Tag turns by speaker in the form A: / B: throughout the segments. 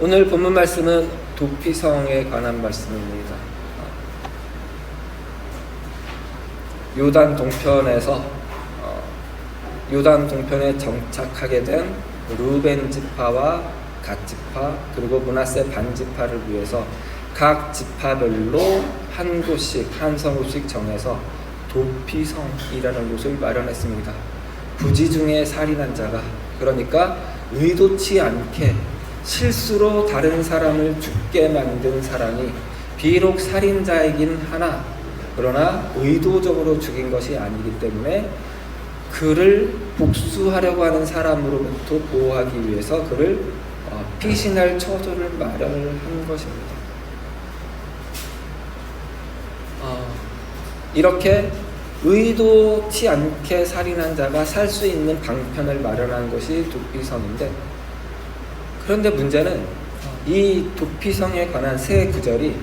A: 오늘 본문 말씀은 도피성에 관한 말씀입니다. 요단 동편에 정착하게 된 루벤 지파와 갓 지파 그리고 므낫세 반 지파를 위해서 각 지파별로 한 곳씩 한 성읍씩 정해서 도피성이라는 곳을 마련했습니다. 부지 중에 살인한 자가, 그러니까 의도치 않게 실수로 다른 사람을 죽게 만든 사람이 비록 살인자이긴 하나 그러나 의도적으로 죽인 것이 아니기 때문에 그를 복수하려고 하는 사람으로부터 보호하기 위해서 그를 피신할 처소를 마련을 한 것입니다. 이렇게 의도치 않게 살인한 자가 살 수 있는 방편을 마련한 것이 도피성인데, 그런데 문제는 이 도피성에 관한 세 구절이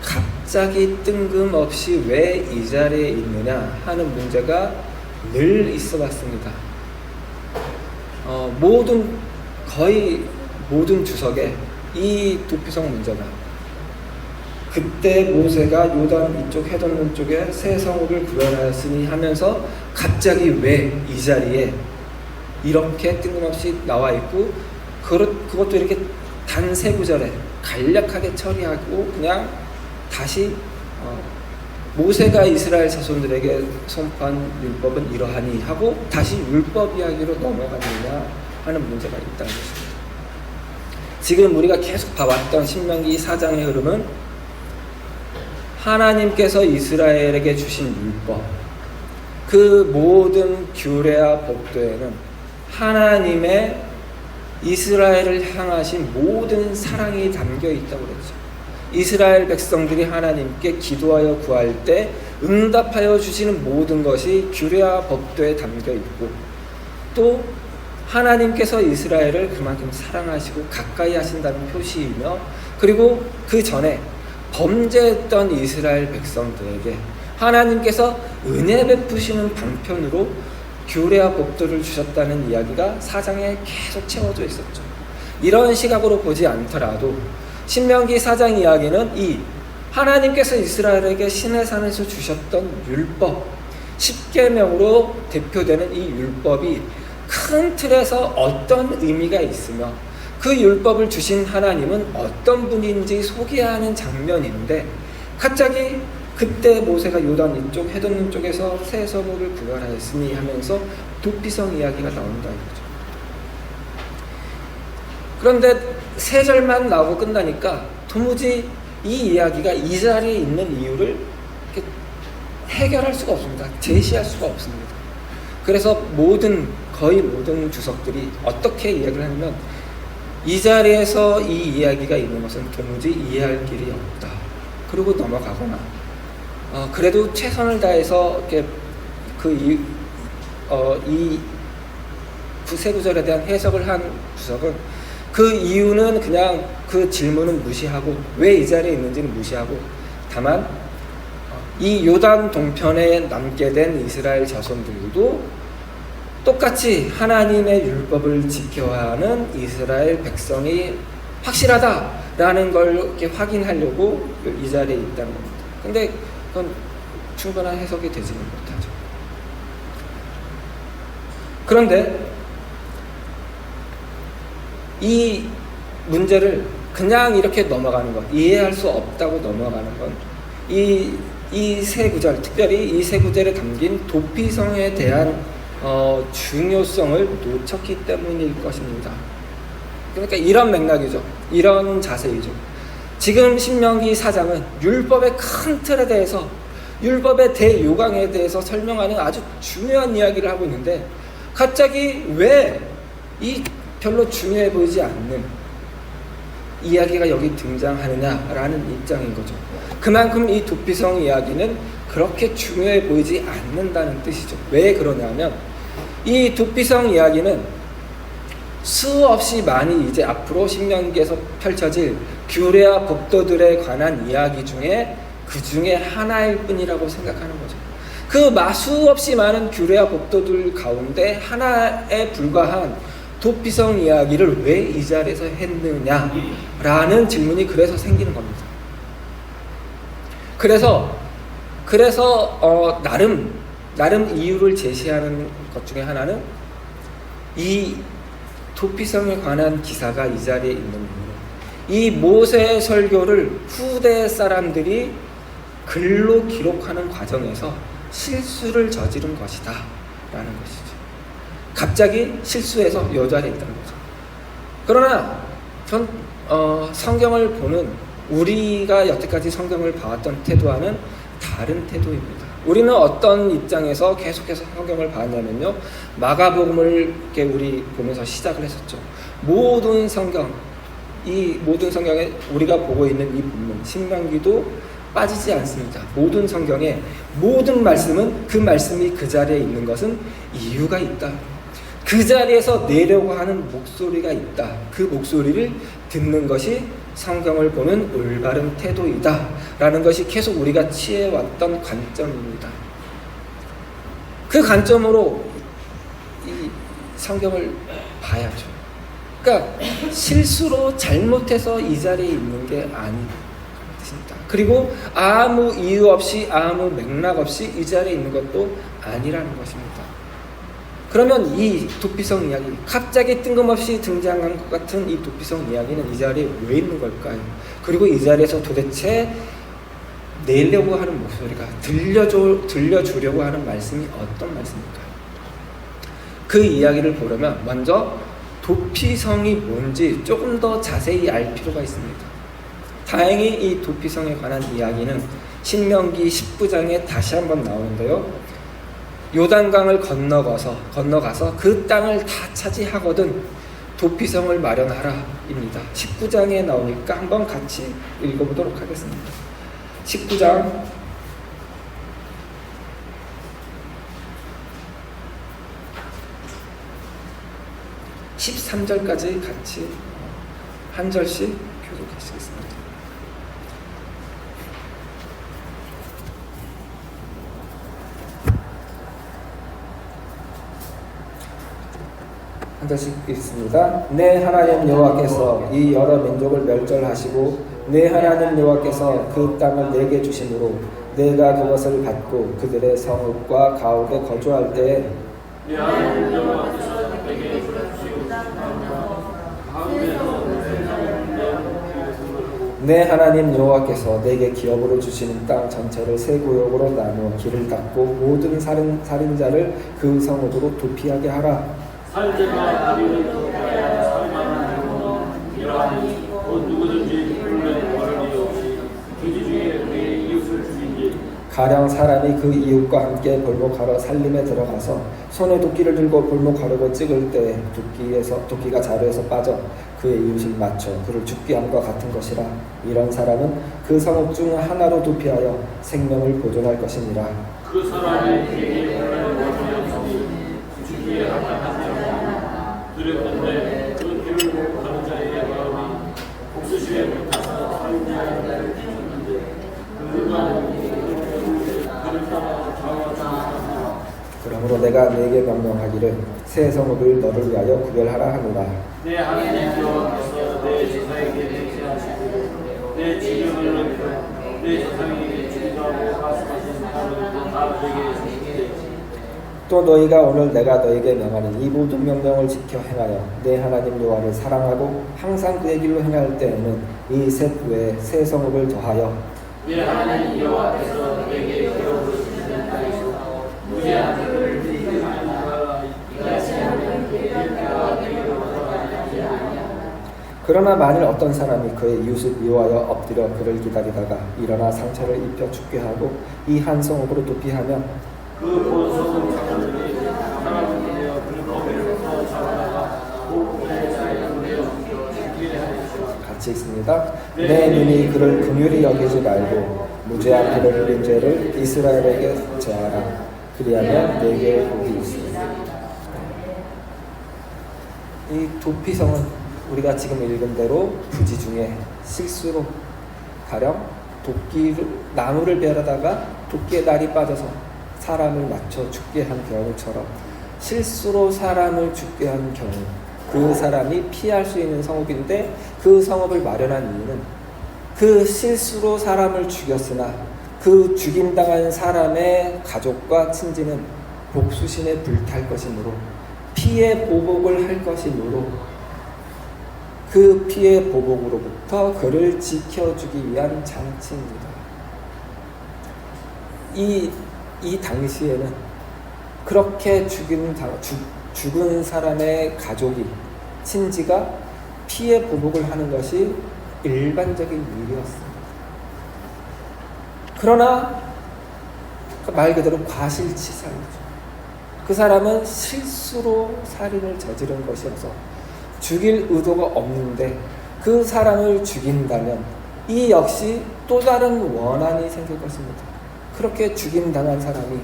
A: 갑자기 뜬금없이 왜 이 자리에 있느냐 하는 문제가 늘 있어 왔습니다. 거의 모든 주석에 이 도피성 문제가, 그때 모세가 요단 이쪽 해변문 쪽에 새 성읍을 구현하였으니 하면서 갑자기 왜 이 자리에 이렇게 뜬금없이 나와 있고, 그것도 이렇게 단 세 구절에 간략하게 처리하고 그냥 다시 모세가 이스라엘 자손들에게 선포한 율법은 이러하니 하고 다시 율법 이야기로 넘어가느냐 하는 문제가 있다는 것입니다. 지금 우리가 계속 봐왔던 신명기 4장의 흐름은 하나님께서 이스라엘에게 주신 율법, 그 모든 규례와 법도에는 하나님의 이스라엘을 향하신 모든 사랑이 담겨 있다고 그랬죠. 이스라엘 백성들이 하나님께 기도하여 구할 때 응답하여 주시는 모든 것이 규례와 법도에 담겨 있고, 또 하나님께서 이스라엘을 그만큼 사랑하시고 가까이 하신다는 표시이며, 그리고 그 전에 범죄했던 이스라엘 백성들에게 하나님께서 은혜 베푸시는 방편으로 규례와 법도를 주셨다는 이야기가 4장에 계속 채워져 있었죠. 이런 시각으로 보지 않더라도 신명기 4장 이야기는 이 하나님께서 이스라엘에게 시내산에서 주셨던 율법, 십계명으로 대표되는 이 율법이 큰 틀에서 어떤 의미가 있으며 그 율법을 주신 하나님은 어떤 분인지 소개하는 장면인데, 갑자기 그때 모세가 요단 이쪽 해변문 쪽에서 새 성읍을 구현하였으니 하면서 도피성 이야기가 나온다는 거죠. 그런데 세 절만 나오고 끝나니까 도무지 이 이야기가 이 자리에 있는 이유를 해결할 수가 없습니다. 제시할 수가 없습니다. 그래서 거의 모든 주석들이 어떻게 이야기를 하냐면, 이 자리에서 이 이야기가 있는 것은 도무지 이해할 길이 없다. 그러고 넘어가거나, 그래도 최선을 다해서 이렇게 이 세 구절에 대한 해석을 한 주석은 그 이유는 그냥 그 질문은 무시하고, 왜 이 자리에 있는지는 무시하고, 다만 이 요단 동편에 남게 된 이스라엘 자손들도 똑같이 하나님의 율법을 지켜야 하는 이스라엘 백성이 확실하다라는 걸 이렇게 확인하려고 이 자리에 있다는 겁니다. 근데 그건 충분한 해석이 되지는 못하죠. 그런데 이 문제를 그냥 이렇게 넘어가는 것, 이해할 수 없다고 넘어가는 건 이 세 구절, 특별히 이 세 구절에 담긴 도피성에 대한 중요성을 놓쳤기 때문일 것입니다. 그러니까 이런 맥락이죠. 이런 자세이죠. 지금 신명기 4장은 율법의 큰 틀에 대해서, 율법의 대요강에 대해서 설명하는 아주 중요한 이야기를 하고 있는데, 갑자기 왜 이 별로 중요해 보이지 않는 이야기가 여기 등장하느냐라는 입장인 거죠. 그만큼 이 도피성 이야기는 그렇게 중요해 보이지 않는다는 뜻이죠. 왜 그러냐면, 이 도피성 이야기는 수없이 많이 이제 앞으로 신명기에서 펼쳐질 규례와 법도들에 관한 이야기 중에 그 중에 하나일 뿐이라고 생각하는 거죠. 그 수없이 많은 규례와 법도들 가운데 하나에 불과한 도피성 이야기를 왜 이 자리에서 했느냐라는 질문이 그래서 생기는 겁니다. 그래서 나름 이유를 제시하는 것 중에 하나는 이 도피성에 관한 기사가 이 자리에 있는 이유, 이 모세의 설교를 후대 사람들이 글로 기록하는 과정에서 실수를 저지른 것이다 라는 것이죠. 갑자기 실수해서 이 자리에 있다는 거죠. 그러나 전 성경을 보는, 우리가 여태까지 성경을 봐왔던 태도와는 다른 태도입니다. 우리는 어떤 입장에서 계속해서 성경을 봤냐면요, 마가복음을 이렇게 우리 보면서 시작을 했었죠. 모든 성경에 우리가 보고 있는 이 본문 신명기도 빠지지 않습니다. 모든 성경의 모든 말씀은, 그 말씀이 그 자리에 있는 것은 이유가 있다. 그 자리에서 내려고 하는 목소리가 있다. 그 목소리를 듣는 것이 성경을 보는 올바른 태도이다 라는 것이 계속 우리가 취해왔던 관점입니다. 그 관점으로 이 성경을 봐야죠. 그러니까 실수로 잘못해서 이 자리에 있는 게 아닙니다. 그리고 아무 이유 없이, 아무 맥락 없이 이 자리에 있는 것도 아니라는 것입니다. 그러면 이 도피성 이야기, 갑자기 뜬금없이 등장한 것 같은 이 도피성 이야기는 이 자리에 왜 있는 걸까요? 그리고 이 자리에서 도대체 내려고 하는 목소리가, 들려주려고 하는 말씀이 어떤 말씀일까요? 그 이야기를 보려면 먼저 도피성이 뭔지 조금 더 자세히 알 필요가 있습니다. 다행히 이 도피성에 관한 이야기는 신명기 19장에 다시 한번 나오는데요, 요단강을 건너가서 그 땅을 다 차지하거든 도피성을 마련하라 입니다. 19장에 나오니까 한번 같이 읽어보도록 하겠습니다. 19장 13절까지 같이 한 절씩 교독하시겠습니다. 한 절씩 읽습니다. 내 하나님 여호와께서 이 여러 민족을 멸절하시고 내 하나님 여호와께서 그 땅을 내게 주심으로 내가 그것을 받고 그들의 성읍과 가옥에 거주할 때에 내 하나님 여호와께서 내게 주시고 내 하나님 여호와께서 내게 기업으로 주시는 땅 전체를 세 구역으로 나누어 길을 닦고 모든 살인자를 그 성읍으로 도피하게 하라. 살인자가 다리를 도피하여 살만한 경우는 이러하니 곧 누구든지 불면 벌을 일 없이 그지 중에 그의 이웃을 죽인지 가령 사람이 그 이웃과 함께 볼목하러 살림에 들어가서 손에 도끼를 들고 볼목하려고 찍을 때 도끼가 자루에서 빠져 그의 이웃을 맞춰 그를 죽게 함과 같은 것이라. 이런 사람은 그 성읍 중 하나로 도피하여 생명을 보존할 것이니라. 그 사람이 그에게 불면 벌이 없으니 죽기에 합당하지 두렵던데 그 길을 보고 가는 자의 마음이 복수심에 불타서 살인자를 죽였는데 그가 그를 따라 좌우하지. 그러므로 내가 네게 명령하기를 새 성읍을 너를 위하여 구별하라 하노라. 내 하나님 여호와께서 내 제사에게 맹세하시고 내 지명을 넓혀 내 조상에게 주기도하고 말씀하신 바를 다 내게 주시되 또 너희가 오늘 내가 너희에게 명하는 이 모든 명령을 지켜 행하여 내 하나님 여호와를 사랑하고 항상 그의 길로 행할 때에는 이 셋 외에 새 성읍을 더하여 내 하나님 여호와께서 내게 기업으로 주시는 땅에서 무죄한 자들을 지키게 하리라. 이같이 하면 그의 때와 내게로 돌아가지 아니하리라. 그러나 만일 어떤 사람이 그의 이웃을 미워하여 엎드려 그를 기다리다가 일어나 상처를 입혀 죽게 하고 이 한 성읍으로 도피하면 그 본성은 사람들이 사람을 되어 그 거기로부터 잡아다가 목에 자리를 내어 죽게 하리라. 같이 있습니다. 내 눈이 그를 긍휼히 여기지 말고 무죄한 피를 흘린 죄를 이스라엘에게 제하라. 그리하면 내게 복이 있으리라. 이 도피성은 우리가 지금 읽은 대로 부지 중에 실수로 가령 나무를 베려다가 도끼에 날이 빠져서 사람을 맞춰 죽게 한 경우처럼 실수로 사람을 죽게 한 경우, 그 사람이 피할 수 있는 성읍인데 그 성읍을 마련한 이유는 그 실수로 사람을 죽였으나 그 죽임당한 사람의 가족과 친지는 복수심에 불탈 것이므로 피의 보복을 할 것이므로 그 피의 보복으로부터 그를 지켜주기 위한 장치입니다. 이 당시에는 그렇게 죽은 사람의 가족이, 친지가 피의 보복을 하는 것이 일반적인 일이었습니다. 그러나 말 그대로 과실치사이죠. 그 사람은 실수로 살인을 저지른 것이어서 죽일 의도가 없는데 그 사람을 죽인다면 이 역시 또 다른 원한이 생길 것입니다. 그렇게 죽임당한 사람이,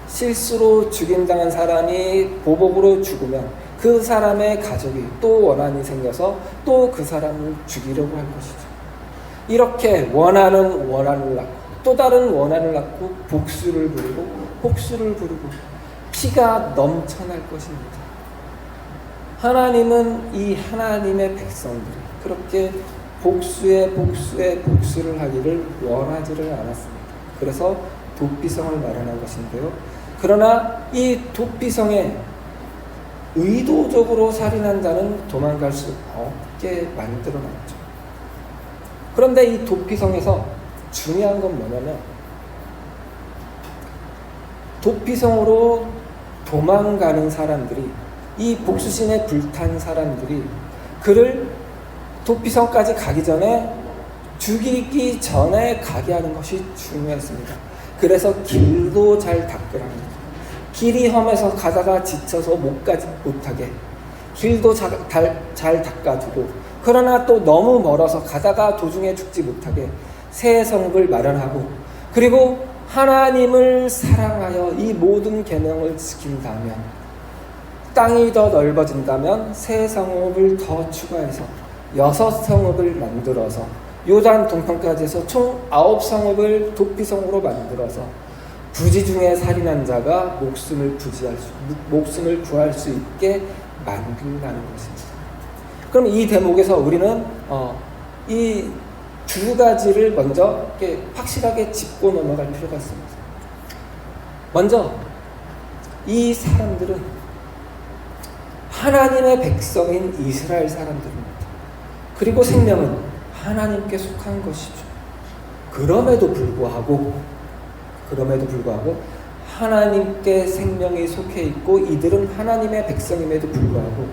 A: 실수로 죽임당한 사람이 보복으로 죽으면 그 사람의 가족이 또 원한이 생겨서 또 그 사람을 죽이려고 할 것이죠. 이렇게 원한은 원한을 낳고 또 다른 원한을 낳고 복수를 부리고 복수를 부리고 피가 넘쳐날 것입니다. 하나님은 이 하나님의 백성들이 그렇게 복수를 하기를 원하지를 않았습니다. 그래서 도피성을 마련한 것인데요. 그러나 이 도피성에 의도적으로 살인한 자는 도망갈 수 없게 만들어놨죠. 그런데 이 도피성에서 중요한 건 뭐냐면 도피성으로 도망가는 사람들이, 이 복수심에 불탄 사람들이 그를 도피성까지 가기 전에 죽이기 전에 가게 하는 것이 중요했습니다. 그래서 길도 잘 닦으라 합니다. 길이 험해서 가다가 지쳐서 가지 못하게 길도 잘 닦아두고, 그러나 또 너무 멀어서 가다가 도중에 죽지 못하게 새 성읍을 마련하고, 그리고 하나님을 사랑하여 이 모든 계명을 지킨다면, 땅이 더 넓어진다면 새 성읍을 더 추가해서 6성읍을 만들어서 요단 동편까지 해서 총 9성읍을 도피성으로 만들어서 부지 중에 살인한 자가 목숨을 구할 수 있게 만든다는 것입니다. 그럼 이 대목에서 우리는 이 두 가지를 먼저 이렇게 확실하게 짚고 넘어갈 필요가 있습니다. 먼저 이 사람들은 하나님의 백성인 이스라엘 사람들입니다. 그리고 생명은 하나님께 속한 것이죠. 그럼에도 불구하고 하나님께 생명이 속해 있고 이들은 하나님의 백성임에도 불구하고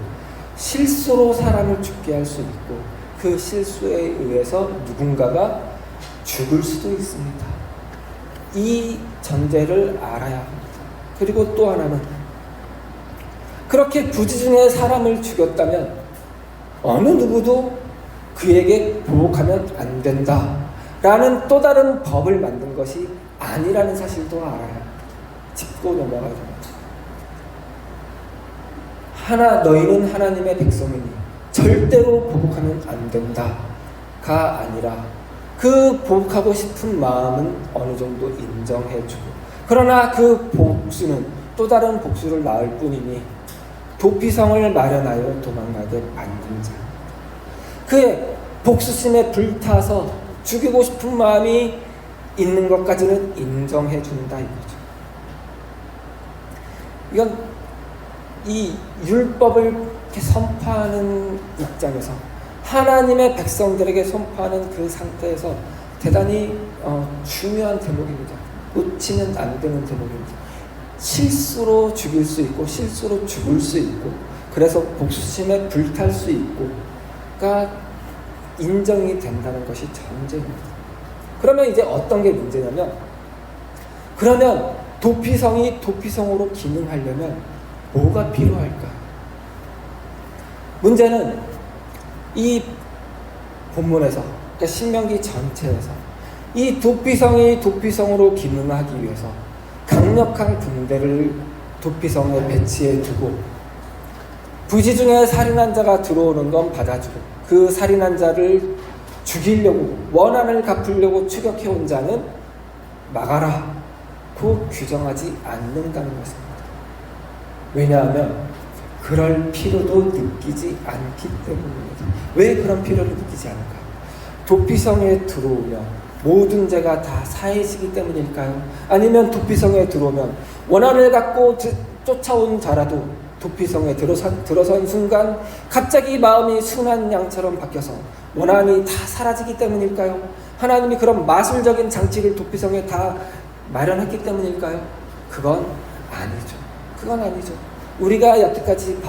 A: 실수로 사람을 죽게 할 수 있고 그 실수에 의해서 누군가가 죽을 수도 있습니다. 이 전제를 알아야 합니다. 그리고 또 하나는 그렇게 부지 중에 사람을 죽였다면 어느 누구도 그에게 보복하면 안 된다 라는 또 다른 법을 만든 것이 아니라는 사실도 알아야 합니다. 짚고 넘어가야 됩니다. 너희는 하나님의 백성이니 절대로 보복하면 안 된다가 아니라 그 보복하고 싶은 마음은 어느 정도 인정해주고, 그러나 그 복수는 또 다른 복수를 낳을 뿐이니 도피성을 마련하여 도망가게 만든 자, 그의 복수심에 불타서 죽이고 싶은 마음이 있는 것까지는 인정해준다 이거죠. 이건 이 율법을 이렇게 선포하는 입장에서, 하나님의 백성들에게 선포하는 그 상태에서 대단히 중요한 대목입니다. 놓치면 안 되는 대목입니다. 실수로 죽일 수 있고 실수로 죽을 수 있고 그래서 복수심에 불탈 수 있고가 인정이 된다는 것이 전제입니다. 그러면 이제 어떤 게 문제냐면, 그러면 도피성이 도피성으로 기능하려면 뭐가 필요할까? 문제는 이 본문에서, 그러니까 신명기 전체에서 이 도피성이 도피성으로 기능하기 위해서 강력한 군대를 도피성에 배치해 두고 부지 중에 살인한 자가 들어오는 건 받아주고 그 살인한 자를 죽이려고 원한을 갚으려고 추격해온 자는 막아라고 규정하지 않는다는 것입니다. 왜냐하면 그럴 필요도 느끼지 않기 때문입니다. 왜 그런 필요를 느끼지 않을까? 도피성에 들어오면 모든 죄가 다 사해지기 때문일까요? 아니면 도피성에 들어오면 원한을 갖고 쫓아온 자라도 도피성에 들어선 순간 갑자기 마음이 순한 양처럼 바뀌어서 원한이 다 사라지기 때문일까요? 하나님이 그런 마술적인 장치를 도피성에 다 마련했기 때문일까요? 그건 아니죠. 그건 아니죠. 우리가 여태까지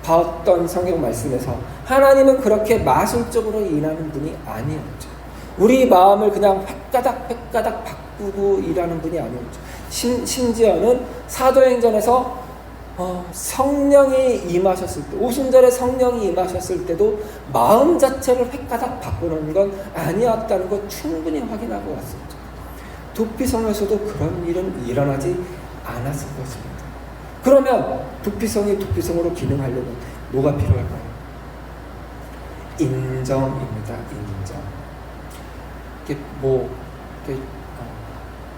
A: 봐왔던 성경 말씀에서 하나님은 그렇게 마술적으로 일하는 분이 아니었죠. 우리 마음을 그냥 획가닥 바꾸고 일하는 분이 아니었죠. 심지어는 사도행전에서 성령이 임하셨을 때, 오순절에 성령이 임하셨을 때도 마음 자체를 획가닥 바꾸는 건 아니었다는 것 충분히 확인하고 왔었죠. 도피성에서도 그런 일은 일어나지 않았을 것입니다. 그러면 도피성이 도피성으로 기능하려면 뭐가 필요할까요? 인정입니다. 인정.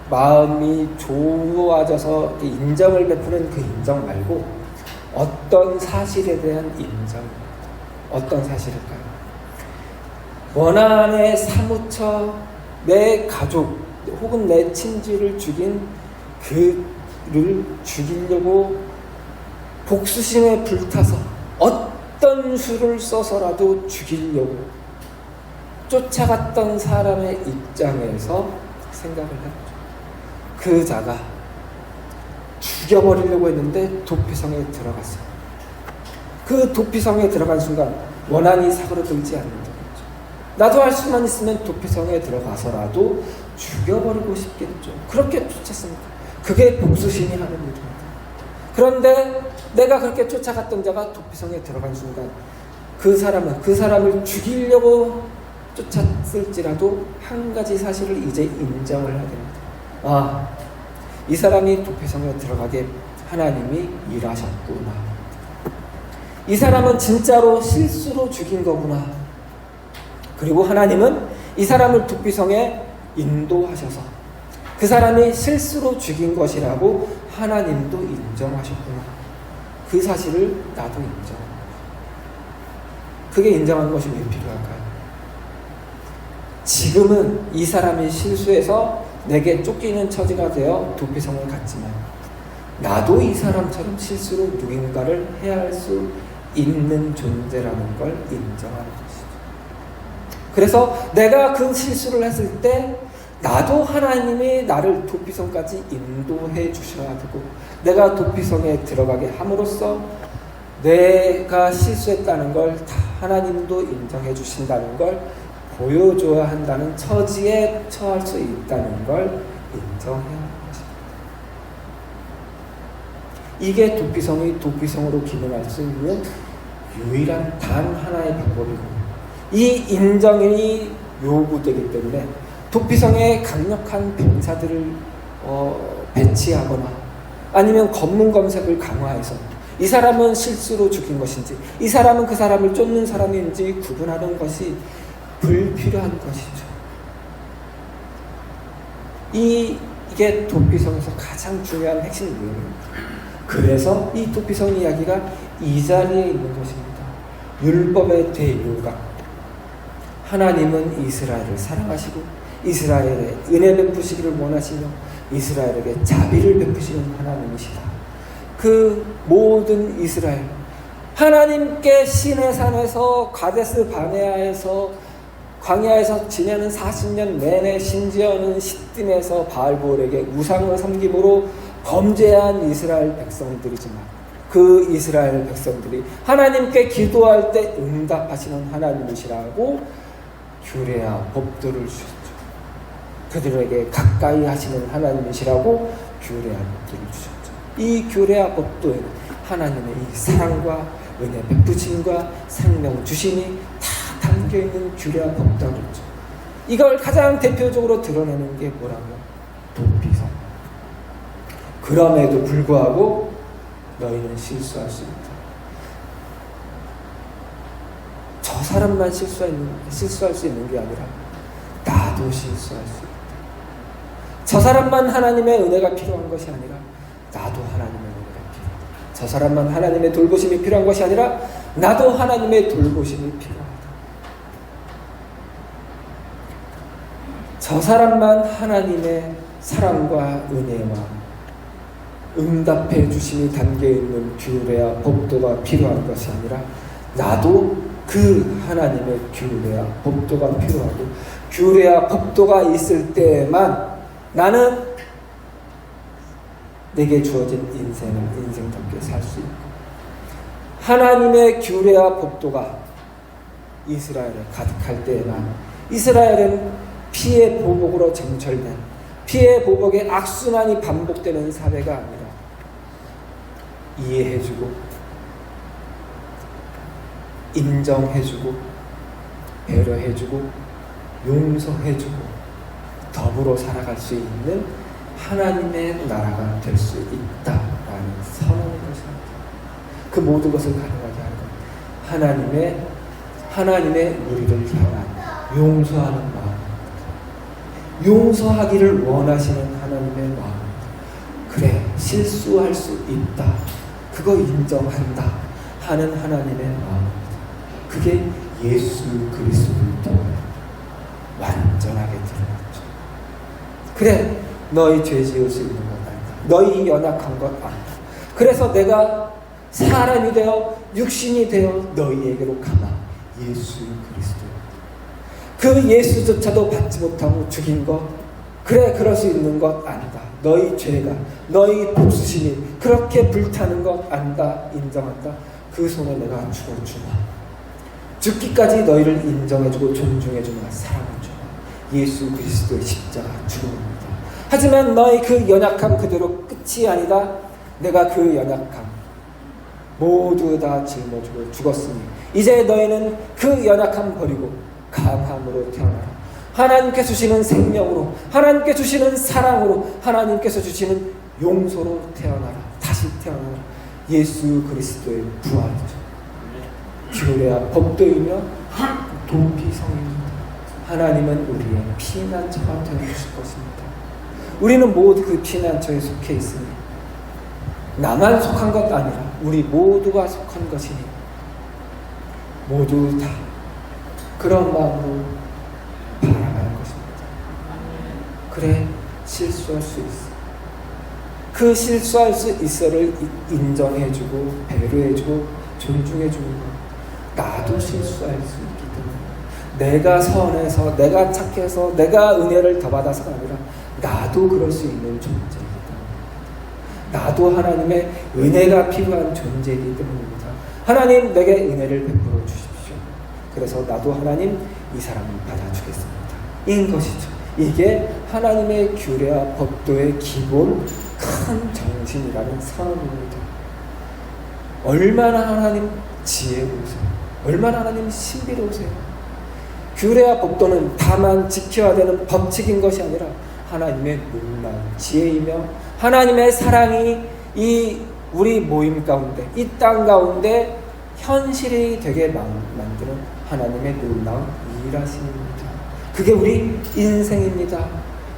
A: 마음이 좋아져서 인정을 베푸는 그 인정 말고 어떤 사실에 대한 인정입니다. 어떤 사실일까요? 원한에 사무쳐 내 가족 혹은 내 친지를 죽인 그를 죽이려고 복수심에 불타서 어떤 수를 써서라도 죽이려고 쫓아갔던 사람의 입장에서 생각을 해보죠. 그 자가 죽여버리려고 했는데 도피성에 들어갔어요. 그 도피성에 들어간 순간 원한이 사그러들지 않는다는 거죠. 나도 할 수만 있으면 도피성에 들어가서라도 죽여버리고 싶겠죠. 그렇게 쫓았습니다. 그게 복수심이 하는 일입니다. 그런데 내가 그렇게 쫓아갔던 자가 도피성에 들어간 순간 그 사람을 죽이려고 쫓았을지라도 한 가지 사실을 이제 인정을 해야 됩니다. 이 사람이 도피성에 들어가게 하나님이 일하셨구나. 이 사람은 진짜로 실수로 죽인 거구나. 그리고 하나님은 이 사람을 도피성에 인도하셔서 그 사람이 실수로 죽인 것이라고 하나님도 인정하셨구나. 그 사실을 나도 인정합니다. 그게 인정하는 것이 왜 필요할까요? 지금은 이 사람이 실수해서 내게 쫓기는 처지가 되어 도피성을 갔지만 나도 이 사람처럼 실수로 누군가를 해할 수 있는 존재라는 걸 인정하는 것이죠. 그래서 내가 그 실수를 했을 때 나도 하나님이 나를 도피성까지 인도해 주셔야 되고 내가 도피성에 들어가게 함으로써 내가 실수했다는 걸 다 하나님도 인정해 주신다는 걸 보여줘야 한다는 처지에 처할 수 있다는 걸 인정해야 하는 것입니다. 이게 도피성이 도피성으로 기능할 수 있는 유일한 단 하나의 방법이고 이 인정이 요구되기 때문에 도피성에 강력한 병사들을 배치하거나 아니면 검문 검색을 강화해서 이 사람은 실수로 죽인 것인지 이 사람은 그 사람을 쫓는 사람인지 구분하는 것이 불필요한 것이죠. 이게 도피성에서 가장 중요한 핵심 내용입니다. 그래서 이 도피성 이야기가 이 자리에 있는 것입니다. 율법의 대요각. 하나님은 이스라엘을 사랑하시고 이스라엘에 은혜 베푸시기를 원하시며 이스라엘에게 자비를 베푸시는 하나님이시다. 그 모든 이스라엘 하나님께 시내산에서 가데스 바네아에서 광야에서 지내는 40년 내내 심지어는 시딤에서 바알볼에게 우상을 섬김으로 범죄한 이스라엘 백성들이지만 그 이스라엘 백성들이 하나님께 기도할 때 응답하시는 하나님이시라고 규례와 법도를 주셨죠. 그들에게 가까이 하시는 하나님이시라고 규례와 법도를 주셨죠. 이 규례와 법도에는 하나님의 이 사랑과 은혜 베푸심과 생명 주심이 다 담겨있는 규례와 법도가 있죠. 이걸 가장 대표적으로 드러내는 게 뭐라고요? 도피성. 그럼에도 불구하고 너희는 실수할 수 있다. 저 사람만 실수할 수 있는 게 아니라 나도 실수할 수 있다. 저 사람만 하나님의 은혜가 필요한 것이 아니라 나도 하나님의 은혜가 필요하다. 저 사람만 하나님의 돌보심이 필요한 것이 아니라 나도 하나님의 돌보심이 필요하다. 저 사람만 하나님의 사랑과 은혜와 응답해 주심이 담겨있는 규례와 법도가 필요한 것이 아니라 나도 그 하나님의 규례와 법도가 필요하고 규례와 법도가 있을 때만 나는 내게 주어진 인생을 인생답게 살 수 있고, 하나님의 규례와 법도가 이스라엘에 가득할 때에만 이스라엘은 피의 보복으로 점철된, 피의 보복의 악순환이 반복되는 사회가 아니라 이해해주고 인정해주고 배려해주고 용서해주고 더불어 살아갈 수 있는 하나님의 나라가 될 수 있다라는 선언인 것입니다. 그 모든 것을 가능하게 하는 것, 하나님의 우리를 향한 용서하는 마음, 용서하기를 원하시는 하나님의 마음. 그래, 실수할 수 있다, 그거 인정한다 하는 하나님의 마음. 그게 예수 그리스도를 통해 완전하게 드러났죠. 그래, 너희 죄 지을 수 있는 것 아니다. 너희 연약한 것 아니다. 그래서 내가 사람이 되어 육신이 되어 너희에게로 가마. 예수 그리스도. 그 예수조차도 받지 못하고 죽인 것, 그래, 그럴 수 있는 것 아니다. 너희 죄가, 너희 복수심이 그렇게 불타는 것 안다, 인정한다. 그 손에 내가 죽어주마. 죽기까지 너희를 인정해주고 존중해주마, 사랑해주마. 예수 그리스도의 십자가 죽음입니다. 하지만 너희 그 연약함 그대로 끝이 아니다. 내가 그 연약함 모두 다 짊어지고 죽었으니 이제 너희는 그 연약함 버리고 강함으로 태어나라. 하나님께 주시는 생명으로, 하나님께 주시는 사랑으로, 하나님께서 주시는 용서로 태어나라. 다시 태어나라. 예수 그리스도의 부활이죠. 규례와 법도이며 도피성입니다. 하나님은 우리의 피난처가 되어주실 것입니다. 우리는 모두 그 피난처에 속해 있으니 나만 속한 것 아니라 우리 모두가 속한 것이니 모두 다 그런 마음으로 바라볼 것입니다. 그래, 실수할 수 있어. 그 실수할 수 있어를 인정해주고 배려해주고 존중해주는 것. 나도 실수할 수 있기 때문에 내가 선해서, 내가 착해서, 내가 은혜를 더 받아서가 아니라 나도 그럴 수 있는 존재이기 때문입니다. 나도 하나님의 은혜가 필요한 존재이기 때문입니다. 하나님, 내게 은혜를 베풀어 주십시오. 그래서 나도 하나님 이 사람을 받아주겠습니다. 인 것이죠. 이게 하나님의 규례와 법도의 기본 큰 정신이라는 선언입니다. 얼마나 하나님 지혜로우세요. 얼마나 하나님 신비로우세요. 규례와 법도는 다만 지켜야 되는 법칙인 것이 아니라 하나님의 놀라운 지혜이며 하나님의 사랑이 이 우리 모임 가운데, 이 땅 가운데 현실이 되게 만드는 하나님의 놀라운 일하심입니다. 그게 우리 인생입니다.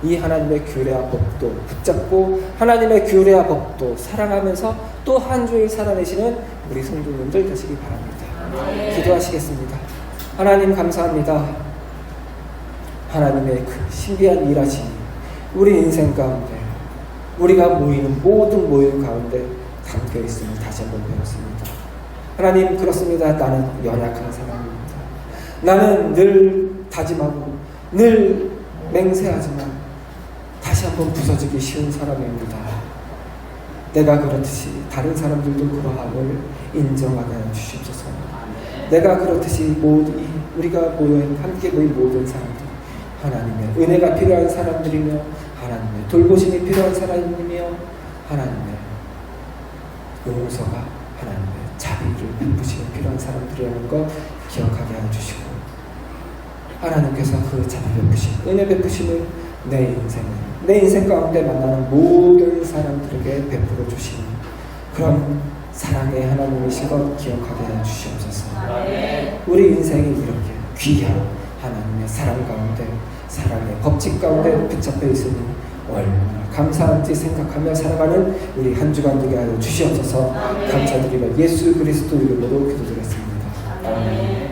A: 이 하나님의 규례와 법도 붙잡고 하나님의 규례와 법도 사랑하면서 또 한 주일 살아내시는 우리 성도님들 되시기 바랍니다. 기도하시겠습니다. 하나님 감사합니다. 하나님의 그 신비한 일하심이 우리 인생 가운데, 우리가 모이는 모든 모임 가운데 담겨 있음을 다시 한번 배웠습니다. 하나님, 그렇습니다. 나는 연약한 사람입니다. 나는 늘 다짐하고 늘 맹세하지만 다시 한번 부서지기 쉬운 사람입니다. 내가 그렇듯이 다른 사람들도 그러함을 인정하게 해주십소서. 내가 그렇듯이 우리가 함께 모인 모든 사람들, 하나님의 은혜가 필요한 사람들이며 하나님의 돌보심이 필요한 사람이며 하나님의 용서가, 하나님의 자비를 베푸심이 필요한 사람들이라는 것 기억하게 해주시고, 하나님께서 그 자비 베푸심, 은혜 베푸심을 내 인생 가운데 만나는 모든 사람들에게 베풀어 주시는 그런 사랑의 하나님이신 것 기억하게 해주시옵소서. 우리 인생이 이렇게 귀한 하나님의 사랑 가운데, 사랑의 법칙 가운데 붙잡혀 있으니 얼마나 감사한지 생각하며 살아가는 우리 한 주간 되게 하여 주시옵소서. 감사드리며 예수 그리스도 이름으로 기도드렸습니다. 아멘.